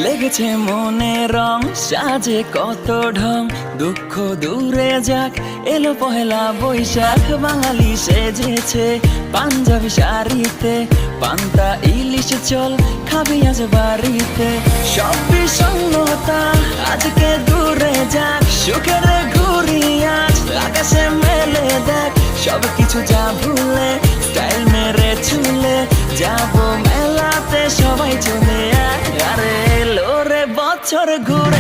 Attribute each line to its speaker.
Speaker 1: লেগেছে মনে রং সাজে কত ঢং, দুঃখ দূরে যাক এলো পহেলা বৈশাখ। বাঙালি সেজেছে পাঞ্জাবি শাড়িতে, পান্তা ইলিশ চল খাবি আজ বাড়িতে। সব বিষণ্ণতা আজকে দূরে যাক, সুখের ঘুরি আজ আকাশে মেলে দেখ। সব কিছু যা ভুলে স্টাইল মেরে চুলে যাবো মেলাতে, সবাই চলে আয়। আরে এলো রে বছর ঘুরে